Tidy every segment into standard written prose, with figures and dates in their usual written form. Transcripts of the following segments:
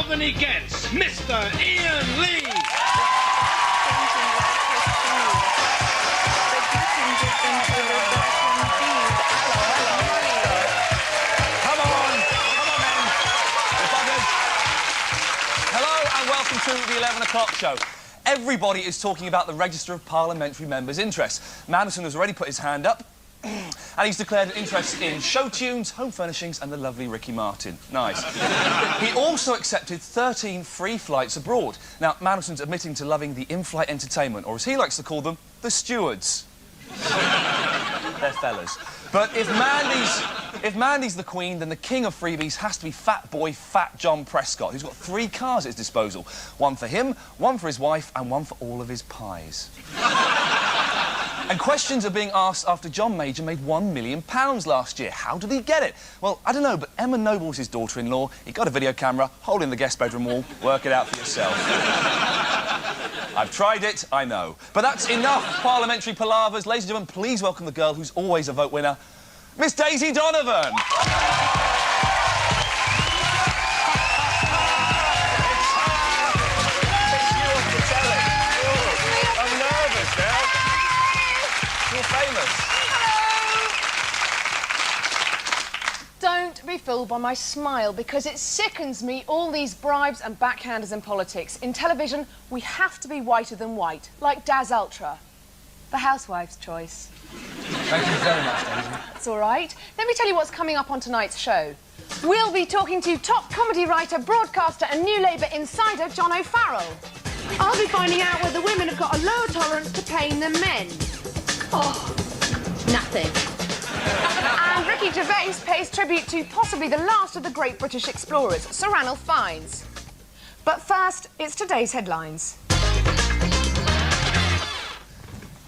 than he gets, Mr. Ian Lee. Come on, then. Hello and welcome to the 11 o'clock show. Everybody is talking about the Register of Parliamentary Members' Interests. Madison has already put his hand up. And he's declared an interest in show tunes, home furnishings and the lovely Ricky Martin. Nice. He also accepted 13 free flights abroad. Now, Madison's admitting to loving the in-flight entertainment, or as he likes to call them, the stewards. They're fellas. But if Mandy's the Queen, then the king of freebies has to be Fat Boy Fat John Prescott, who's got 3 cars at his disposal. One for him, one for his wife, and one for all of his pies. And questions are being asked after John Major made £1 million last year. How did he get it? Well, I don't know, but Emma Noble's his daughter-in-law. He got a video camera, holding the guest bedroom wall. Work it out for yourself. I've tried it, I know. But that's enough parliamentary palavers. Ladies and gentlemen, please welcome the girl who's always a vote winner, Miss Daisy Donovan. Don't be fooled by my smile, because it sickens me, all these bribes and backhanders in politics. In television, we have to be whiter than white, like Daz Ultra. The housewife's choice. Thank you very much, Daisy. It's all right. Let me tell you what's coming up on tonight's show. We'll be talking to top comedy writer, broadcaster and New Labour insider John O'Farrell. I'll be finding out whether women have got a lower tolerance to pain than men. Oh, nothing. And Ricky Gervais pays tribute to possibly the last of the great British explorers, Sir Ranulph Fiennes. But first, it's today's headlines.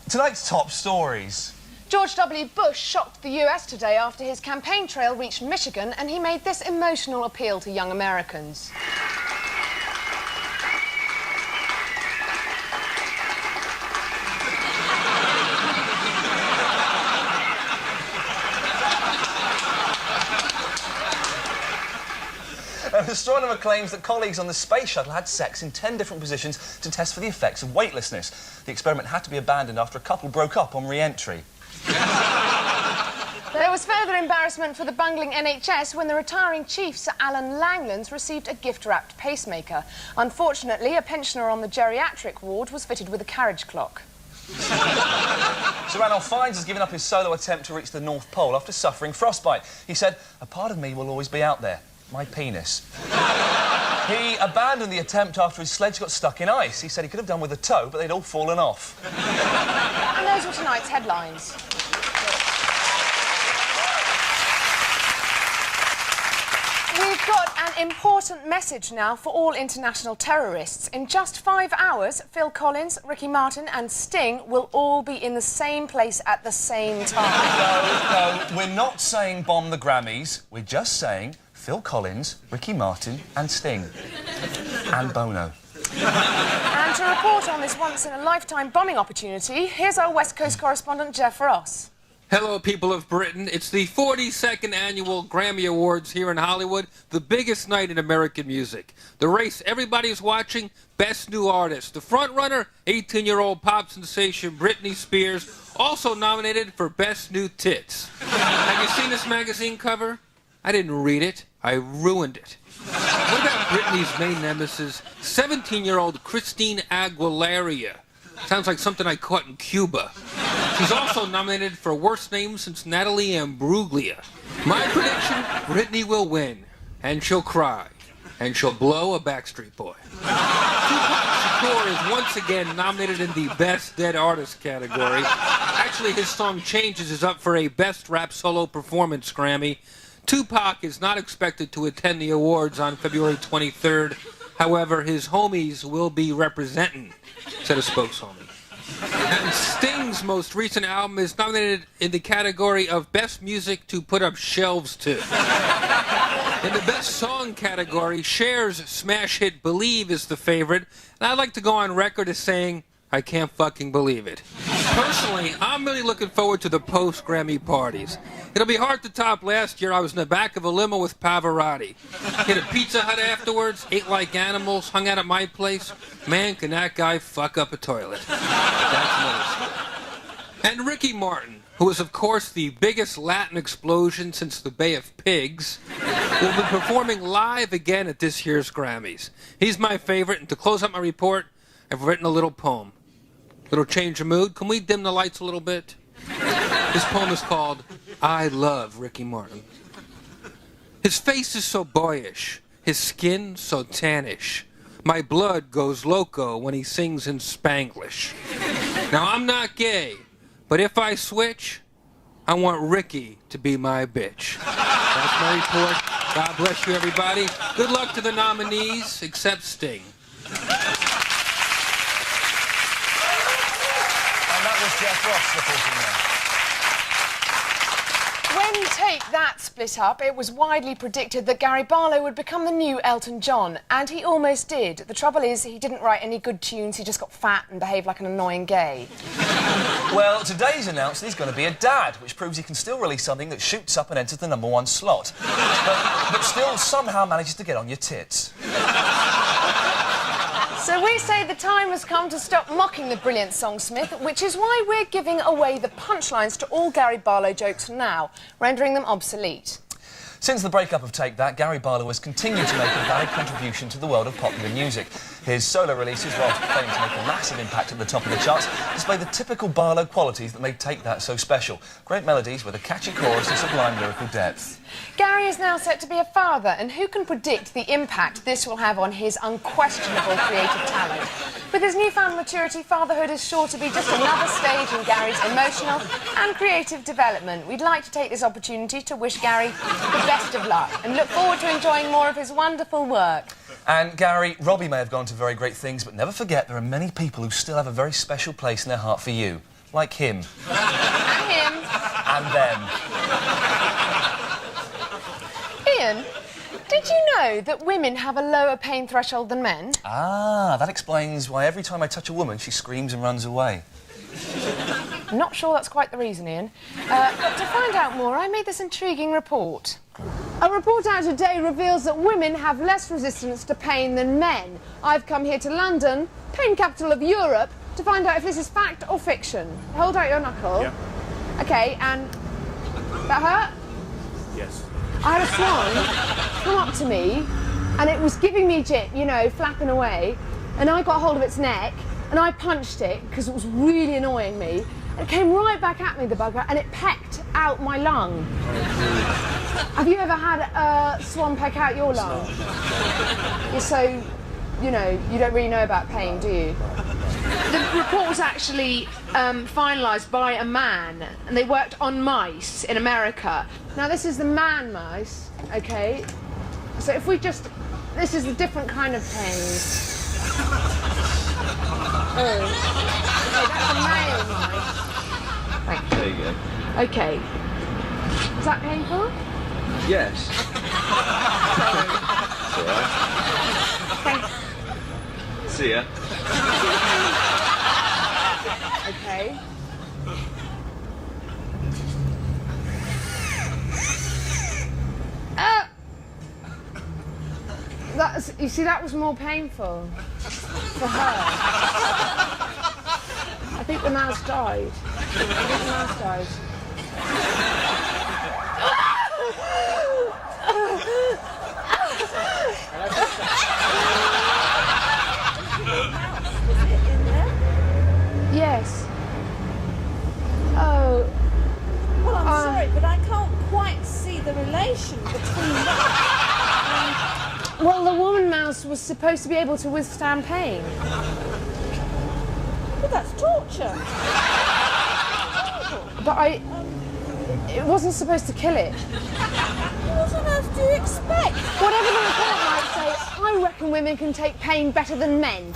Tonight's top stories. George W. Bush shocked the US today after his campaign trail reached Michigan and he made this emotional appeal to young Americans. An astronomer claims that colleagues on the space shuttle had sex in 10 different positions to test for the effects of weightlessness. The experiment had to be abandoned after a couple broke up on re-entry. There was further embarrassment for the bungling NHS when the retiring chief, Sir Alan Langlands, received a gift-wrapped pacemaker. Unfortunately, a pensioner on the geriatric ward was fitted with a carriage clock. Sir Ranulph Fiennes has given up his solo attempt to reach the North Pole after suffering frostbite. He said, "A part of me will always be out there. My penis." He abandoned the attempt after his sledge got stuck in ice. He said he could have done with a toe, but they'd all fallen off. And those were tonight's headlines. We've got an important message now for all international terrorists. In just 5 hours, Phil Collins, Ricky Martin and Sting will all be in the same place at the same time. No, we're not saying bomb the Grammys. We're just saying Phil Collins, Ricky Martin and Sting. And Bono. And to report on this once-in-a-lifetime bombing opportunity, here's our West Coast correspondent, Jeff Ross. Hello, people of Britain. It's the 42nd annual Grammy Awards here in Hollywood, the biggest night in American music. The race everybody's watching, Best New Artist. The front-runner, 18-year-old pop sensation Britney Spears, also nominated for Best New Tits. Have you seen this magazine cover? I didn't read it. I ruined it. What about Britney's main nemesis, 17-year-old Christine Aguilera? Sounds like something I caught in Cuba. She's also nominated for Worst Name since Natalie Imbruglia. My prediction, Britney will win. And she'll cry. And she'll blow a Backstreet Boy. Tupac Shakur is once again nominated in the Best Dead Artist category. Actually, his song Changes is up for a Best Rap Solo Performance Grammy. Tupac is not expected to attend the awards on February 23rd. However, his homies will be representing, said a spokeshomie. And Sting's most recent album is nominated in the category of Best Music to Put Up Shelves To. In the Best Song category, Cher's smash hit Believe is the favorite, and I'd like to go on record as saying, I can't fucking believe it. Personally, I'm really looking forward to the post-Grammy parties. It'll be hard to top last year. I was in the back of a limo with Pavarotti. Hit a Pizza Hut afterwards, ate like animals, hung out at my place. Man, can that guy fuck up a toilet. That's another story. And Ricky Martin, who is, of course, the biggest Latin explosion since the Bay of Pigs, will be performing live again at this year's Grammys. He's my favorite, and to close up my report, I've written a little poem. Little change of mood. Can we dim the lights a little bit? This poem is called I Love Ricky Martin. His face is so boyish, his skin so tannish. My blood goes loco when he sings in Spanglish. Now, I'm not gay, but if I switch, I want Ricky to be my bitch. That's my report. God bless you, everybody. Good luck to the nominees, except Sting. Jeff Ross reporting there. When Take That split up, it was widely predicted that Gary Barlow would become the new Elton John, and he almost did. The trouble is, he didn't write any good tunes, he just got fat and behaved like an annoying gay. Well, today he's announced that he's going to be a dad, which proves he can still release something that shoots up and enters the #1 slot, but still somehow manages to get on your tits. So we say the time has come to stop mocking the brilliant songsmith, which is why we're giving away the punchlines to all Gary Barlow jokes now, rendering them obsolete. Since the breakup of Take That, Gary Barlow has continued to make a valid contribution to the world of popular music. His solo releases, whilst claiming to make a massive impact at the top of the charts, display the typical Barlow qualities that made Take That so special. Great melodies with a catchy chorus and sublime lyrical depth. Gary is now set to be a father, and who can predict the impact this will have on his unquestionable creative talent? With his newfound maturity, fatherhood is sure to be just another stage in Gary's emotional and creative development. We'd like to take this opportunity to wish Gary the best of luck and look forward to enjoying more of his wonderful work. And Gary, Robbie may have gone to very great things, but never forget there are many people who still have a very special place in their heart for you. Like him. And him. And them. Ian, did you know that women have a lower pain threshold than men? Ah, that explains why every time I touch a woman, she screams and runs away. I'm not sure that's quite the reason, Ian. But to find out more, I made this intriguing report. A report out today reveals that women have less resistance to pain than men. I've come here to London, pain capital of Europe, to find out if this is fact or fiction. Hold out your knuckle. Yeah. OK, and... that hurt? Yes. I had a swan come up to me, and it was giving me jip, you know, flapping away, and I got hold of its neck, and I punched it, because it was really annoying me, and it came right back at me, the bugger, and it pecked out my lung. Have you ever had a swan peck out your lung? You're so, you know, you don't really know about pain, do you? The report was actually finalised by a man, and they worked on mice in America. Now, this is the man mouse, OK? So if we just... this is a different kind of pain. Oh. OK, that's a male mouse. Right. There you go. OK. Is that painful? Yes. Thanks. See ya. OK. That's, you see, that was more painful for her. I think the mouse died. I think the mouse died. Yes. Oh. Well, I'm sorry, but I can't quite see the relation between that. Well, the woman mouse was supposed to be able to withstand pain. But that's torture. But it wasn't supposed to kill it. What on earth do you expect? Whatever the report might say, I reckon women can take pain better than men.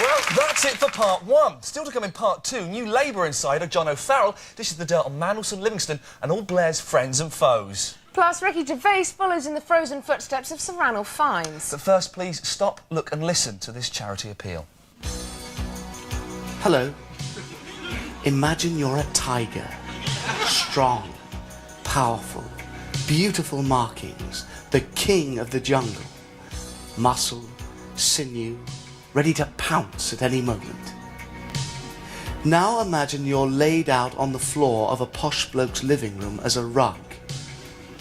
Well, that's it for part 1. Still to come in part 2, new Labour insider John O'Farrell dishes the dirt on Mandelson, Livingston and all Blair's friends and foes. Plus, Ricky Gervais follows in the frozen footsteps of Sir Ranulph Fiennes. But first, please stop, look and listen to this charity appeal. Hello. Imagine you're a tiger. Strong, powerful, beautiful markings, the king of the jungle. Muscle, sinew, ready to pounce at any moment. Now imagine you're laid out on the floor of a posh bloke's living room as a rug.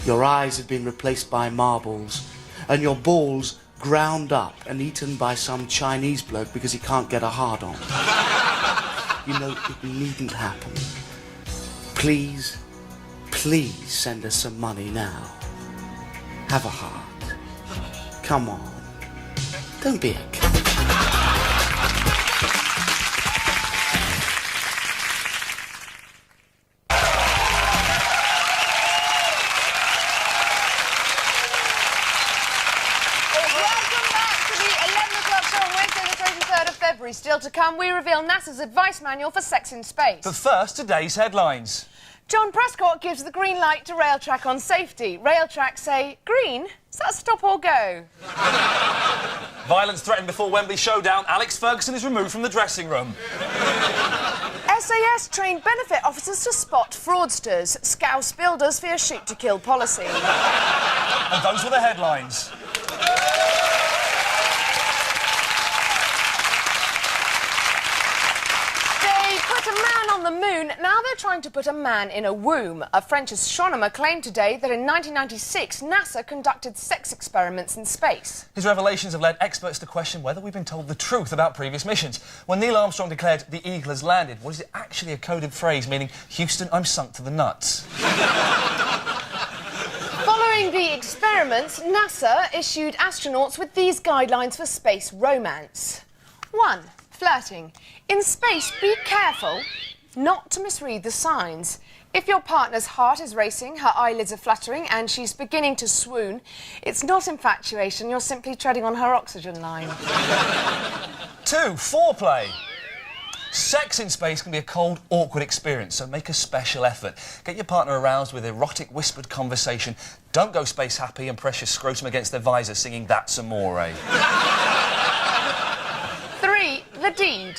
Your eyes have been replaced by marbles, and your balls ground up and eaten by some Chinese bloke because he can't get a hard-on. You know, it needn't happen. Please, please send us some money now. Have a heart. Come on. Don't be a c***. Still to come, we reveal NASA's advice manual for sex in space. But first, today's headlines. John Prescott gives the green light to Railtrack on safety. Railtrack say, green? Is that stop or go? Violence threatened before Wembley showdown. Alex Ferguson is removed from the dressing room. SAS trained benefit officers to spot fraudsters. Scouse builders fear shoot-to-kill policy. And those were the headlines. Put a man on the moon, now they're trying to put a man in a womb. A French astronomer claimed today that in 1996 NASA conducted sex experiments in space. His revelations have led experts to question whether we've been told the truth about previous missions. When Neil Armstrong declared the Eagle has landed, was it actually a coded phrase meaning, Houston, I'm sunk to the nuts? Following the experiments, NASA issued astronauts with these guidelines for space romance. 1. Flirting. In space, be careful not to misread the signs. If your partner's heart is racing, her eyelids are fluttering and she's beginning to swoon, it's not infatuation, you're simply treading on her oxygen line. 2. Foreplay. Sex in space can be a cold, awkward experience, so make a special effort. Get your partner aroused with erotic, whispered conversation. Don't go space happy and press your scrotum against their visor singing That's Amore. 3. The deed.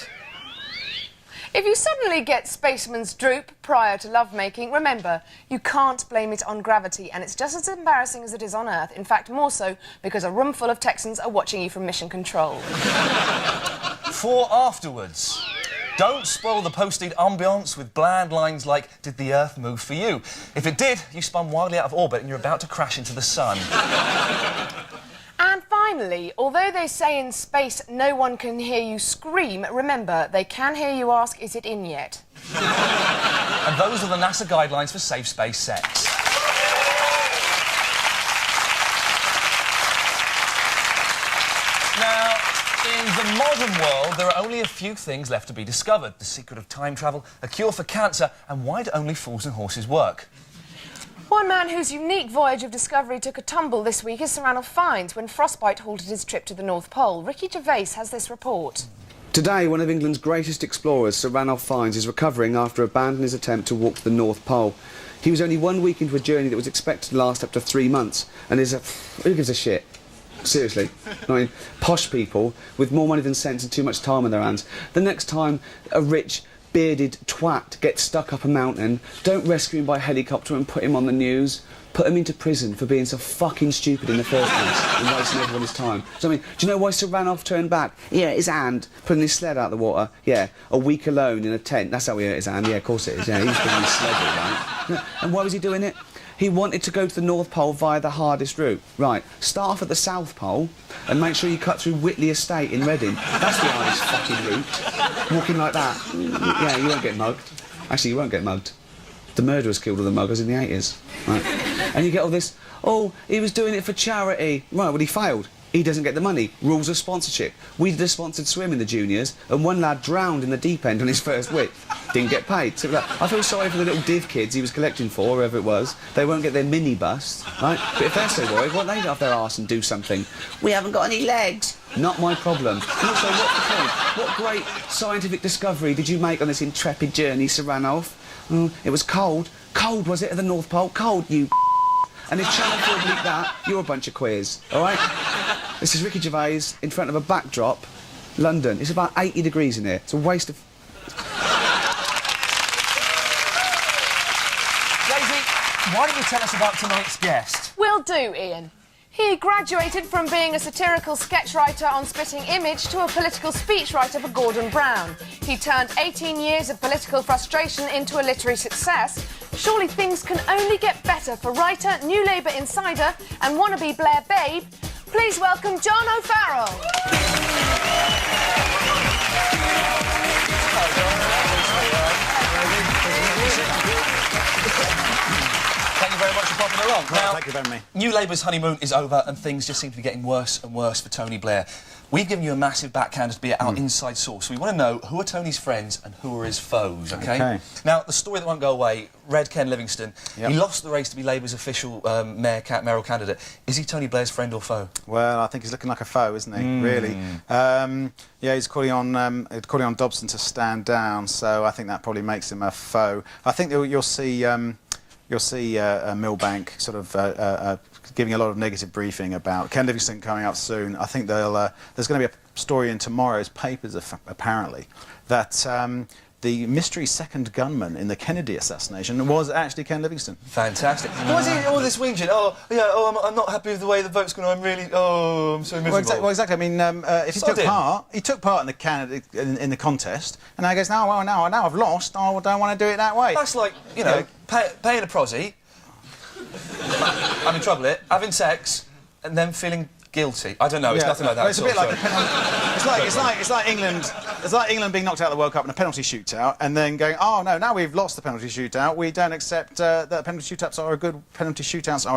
If you suddenly get spaceman's droop prior to lovemaking, remember, you can't blame it on gravity, and it's just as embarrassing as it is on Earth. In fact, more so, because a room full of Texans are watching you from Mission Control. 4. Afterwards. Don't spoil the post-it ambiance with bland lines like, did the Earth move for you? If it did, you spun wildly out of orbit and you're about to crash into the sun. And finally, although they say in space no one can hear you scream, remember, they can hear you ask, is it in yet? And those are the NASA guidelines for safe space sex. Now, in the modern world, there are only a few things left to be discovered. The secret of time travel, a cure for cancer, and why do only fools and horses work? One man whose unique voyage of discovery took a tumble this week is Sir Ranulph Fiennes when frostbite halted his trip to the North Pole. Ricky Gervais has this report. Today, one of England's greatest explorers, Sir Ranulph Fiennes, is recovering after abandoning his attempt to walk to the North Pole. He was only 1 week into a journey that was expected to last up to 3 months, and is a... who gives a shit? Seriously. I mean, posh people with more money than sense and too much time on their hands. The next time a rich, bearded twat gets stuck up a mountain, don't rescue him by helicopter and put him on the news. Put him into prison for being so fucking stupid in the first place and wasting everyone's time. So, I mean, do you know why Sir Ranulph turned back? Yeah, his hand, putting his sled out the water. Yeah, a week alone in a tent. That's how he hurt his hand. Yeah, of course it is. Yeah, he was putting his sled out, right? And why was he doing it? He wanted to go to the North Pole via the hardest route. Right, start off at the South Pole and make sure you cut through Whitley Estate in Reading. That's the hardest fucking route. Walking like that. Yeah, you won't get mugged. Actually, you won't get mugged. The murderers killed all the muggers in the 80s. Right? And you get all this, oh, he was doing it for charity. Right, well, he failed. He doesn't get the money. Rules of sponsorship. We did a sponsored swim in the juniors, and one lad drowned in the deep end on his first whip. Didn't get paid. So I feel sorry for the little div kids he was collecting for, wherever it was. They won't get their minibus, right? But if they're so worried, why don't they get off their arse and do something? We haven't got any legs. Not my problem. And also, what's the point? What great scientific discovery did you make on this intrepid journey, Sir Ranulph? It was cold. Cold, was it, at the North Pole? Cold, you... And if Channel 4 bleep that, you're a bunch of queers, all right? This is Ricky Gervais in front of a backdrop. London. It's about 80 degrees in here. It's a waste of... Daisy, why don't you tell us about tonight's guest? Will do, Ian. He graduated from being a satirical sketch writer on Spitting Image to a political speechwriter for Gordon Brown. He turned 18 years of political frustration into a literary success. Surely things can only get better for writer, New Labour insider and wannabe Blair babe. Please welcome John O'Farrell. Thank you very much for popping along. Well, thank you for having me. New Labour's honeymoon is over and things just seem to be getting worse and worse for Tony Blair. We've given you a massive backhander to be our inside source. We want to know who are Tony's friends and who are his foes, OK? Now, the story that won't go away, Red Ken Livingstone, he lost the race to be Labour's official mayoral candidate. Is he Tony Blair's friend or foe? Well, I think he's looking like a foe, isn't he, really? Yeah, he's calling on Dobson to stand down, so I think that probably makes him a foe. I think you'll see Milbank sort of giving a lot of negative briefing about Ken Livingstone coming up soon. I think there's going to be a story in tomorrow's papers, apparently, that the mystery second gunman in the Kennedy assassination was actually Ken Livingstone. Fantastic. What's he all this whinging? Oh, yeah, I'm not happy with the way the vote's going. I'm so miserable. Well, exactly. I mean, if he took part in the Kennedy in the contest, and now he goes, now I've lost. I don't want to do it that way. That's like, you know, paying a prosy, having trouble it, having sex, and then feeling guilty. I don't know. It's nothing like that. Well, it's a bit like it's like England. It's like England being knocked out of the World Cup in a penalty shootout, and then going, oh no, now we've lost the penalty shootout. We don't accept that penalty shootouts are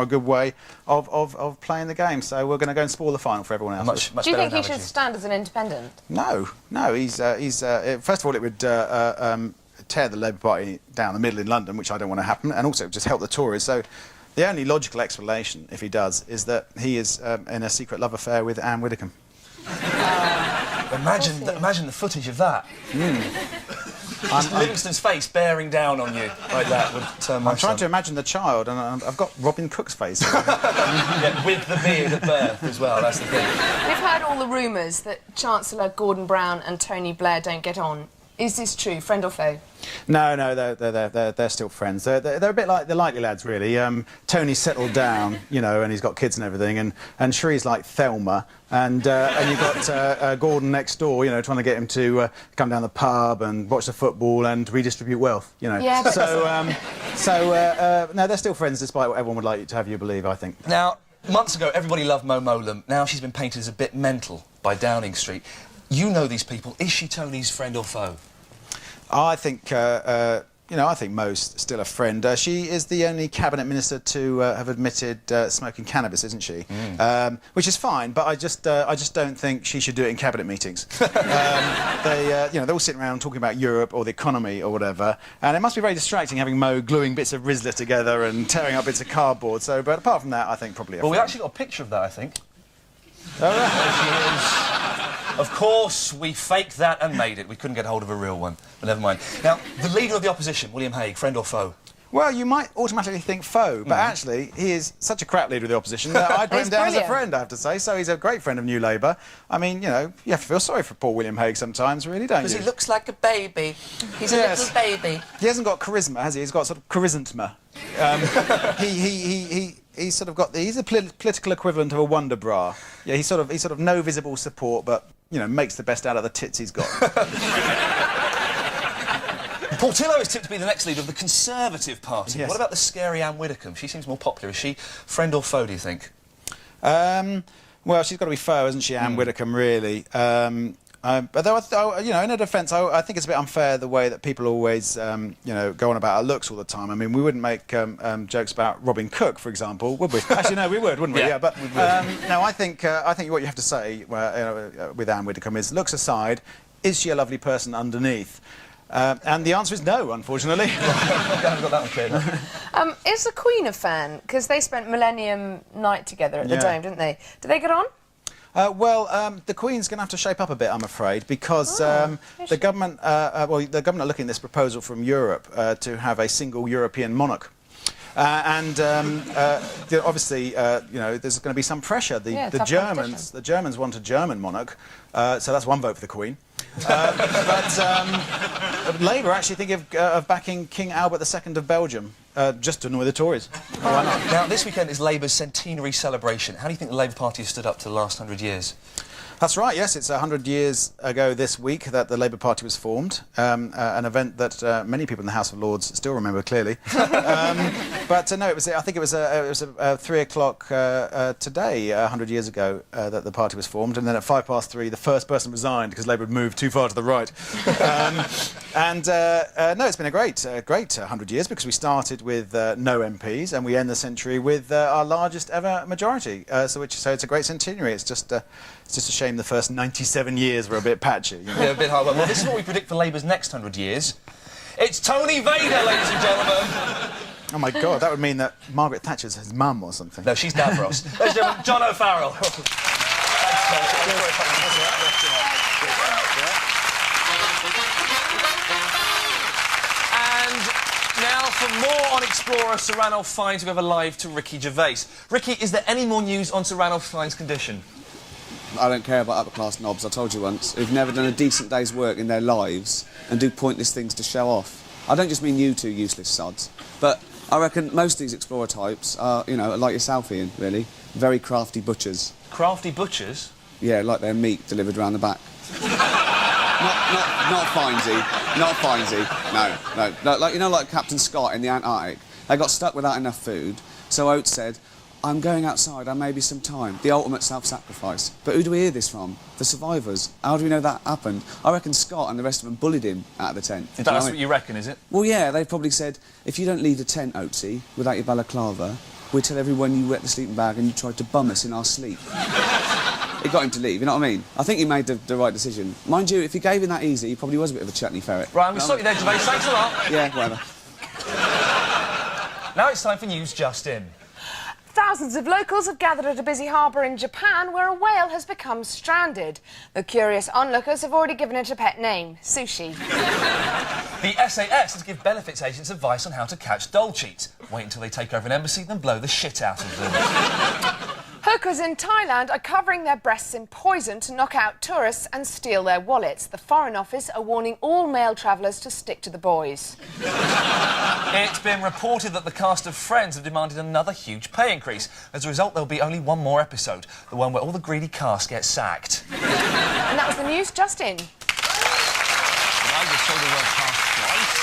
a good way of playing the game. So we're going to go and spoil the final for everyone else. Do you think he should stand as an independent? No. He's first of all, it would tear the Labour Party down the middle in London, which I don't want to happen, and also just help the Tories. So the only logical explanation, if he does, is that he is in a secret love affair with Anne Widdecombe. Imagine the footage of that. Just Livingstone's face bearing down on you like that would turn my I'm trying to imagine the child, and I've got Robin Cook's face. Yeah, with the beard at birth as well, that's the thing. We've heard all the rumours that Chancellor Gordon Brown and Tony Blair don't get on. Is this true, friend or foe? No, they're still friends. They're a bit like the Likely Lads, really. Tony's settled down, you know, and he's got kids and everything, and Shree's like Thelma, and you've got Gordon next door, you know, trying to get him to come down the pub and watch the football and redistribute wealth, you know. Yeah, no, they're still friends, despite what everyone would like to have you believe, I think. Now, months ago, everybody loved Mo Mowlam. Now she's been painted as a bit mental by Downing Street. You know these people. Is she Tony's friend or foe? I think, I think Mo's still a friend. She is the only cabinet minister to have admitted smoking cannabis, isn't she? Which is fine, but I just don't think she should do it in cabinet meetings. They're all sitting around talking about Europe or the economy or whatever, and it must be very distracting having Mo gluing bits of Rizla together and tearing up bits of cardboard. So, but apart from that, I think probably a friend. We actually got a picture of that, I think. Oh, right. Of course, we faked that and made it. We couldn't get hold of a real one, but never mind. Now, the leader of the opposition, William Hague, friend or foe? Well, you might automatically think foe, but actually, he is such a crap leader of the opposition that I'd put him down as a friend, I have to say. So he's a great friend of New Labour. I mean, you know, you have to feel sorry for poor William Hague sometimes, really, don't you? Because he looks like a baby. He's a little baby. He hasn't got charisma, has he? He's got sort of charisma. He's sort of got he's a political equivalent of a Wonder Bra. Yeah, he's sort of no visible support, but you know, makes the best out of the tits he's got. Portillo is tipped to be the next leader of the Conservative Party. Yes. What about the scary Anne Widdecombe? She seems more popular. Is she friend or foe, do you think? Well, she's got to be foe, hasn't she, Anne Widdecombe, really? But though, you know, in her defence, I think it's a bit unfair the way that people always, you know, go on about her looks all the time. I mean, we wouldn't make jokes about Robin Cook, for example, would we? Actually, no, we would, wouldn't we? Yeah, but no, I think what you have to say with Anne Widdecombe is, looks aside, is she a lovely person underneath? And the answer is no, unfortunately. I haven't got that one clear. Is the Queen a fan? Because they spent Millennium Night together at the Dome, didn't they? Do they get on? The Queen's going to have to shape up a bit, I'm afraid, because the government are looking at this proposal from Europe to have a single European monarch. Obviously, you know, there's going to be some pressure. The tough Germans want a German monarch, so that's one vote for the Queen. But Labour actually think of backing King Albert II of Belgium, just to annoy the Tories. Why not? Now, this weekend is Labour's centenary celebration. How do you think the Labour Party has stood up to the last 100 years? That's right, yes. It's 100 years ago this week that the Labour Party was formed, an event that many people in the House of Lords still remember clearly. But no, I think it was 3 o'clock today, 100 years ago, that the party was formed, and then at 3:05, the first person resigned because Labour had moved too far to the right. No, it's been a great 100 years because we started with no MPs and we end the century with our largest ever majority. So it's a great centenary. It's just a shame the first 97 years were a bit patchy. You know? Yeah, a bit hard. Well, this is what we predict for Labour's next 100 years. It's Tony Vader, ladies and gentlemen. Oh my God, that would mean that Margaret Thatcher's his mum or something. No, she's Davros. Ladies and gentlemen, John O'Farrell. And now for more on Explorer, Sir Ranulph Fiennes, we have a live to Ricky Gervais. Ricky, is there any more news on Sir Ranulph Fiennes' condition? I don't care about upper-class knobs, I told you once, who've never done a decent day's work in their lives and do pointless things to show off. I don't just mean you two useless sods, but I reckon most of these Explorer types are, you know, like yourself, Ian, really. Very crafty butchers. Crafty butchers? Yeah, like their meat delivered round the back. not Finesy. Not Finesy. No. Like, you know, like Captain Scott in the Antarctic? They got stuck without enough food, so Oates said, I'm going outside, I may be some time. The ultimate self-sacrifice. But who do we hear this from? The survivors. How do we know that happened? I reckon Scott and the rest of them bullied him out of the tent. That's what you reckon, is it? Well, yeah, they probably said, if you don't leave the tent, Oatesy, without your balaclava, we'll tell everyone you wet the sleeping bag and you tried to bum us in our sleep. It got him to leave, you know what I mean? I think he made the right decision. Mind you, if he gave in that easy, he probably was a bit of a chutney ferret. Right, I'm going to stop you there, Gervais. Thanks a lot. Yeah, whatever. Now it's time for News Just In. Thousands of locals have gathered at a busy harbour in Japan where a whale has become stranded. The curious onlookers have already given it a pet name, Sushi. The SAS has given benefits agents advice on how to catch dole cheats. Wait until they take over an embassy, then blow the shit out of them. Hookers in Thailand are covering their breasts in poison to knock out tourists and steal their wallets. The Foreign Office are warning all male travellers to stick to the boys. It's been reported that the cast of Friends have demanded another huge pay increase. As a result, there'll be only one more episode, the one where all the greedy cast get sacked. And that was the News Just In. I just say the word cast twice.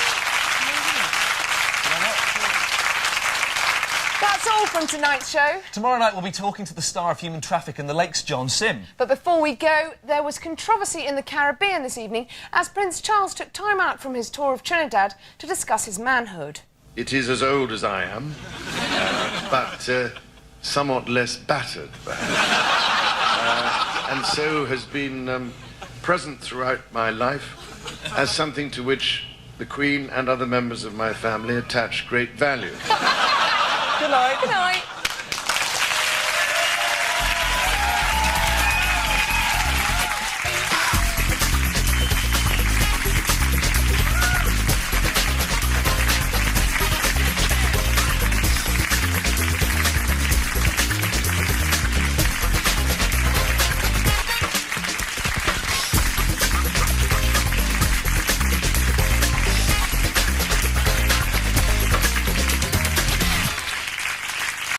That's all from tonight's show. Tomorrow night we'll be talking to the star of Human Traffic in the Lakes, John Sim. But before we go, there was controversy in the Caribbean this evening as Prince Charles took time out from his tour of Trinidad to discuss his manhood. It is as old as I am, but somewhat less battered, perhaps. And so has been present throughout my life as something to which the Queen and other members of my family attach great value. Good night. Good night.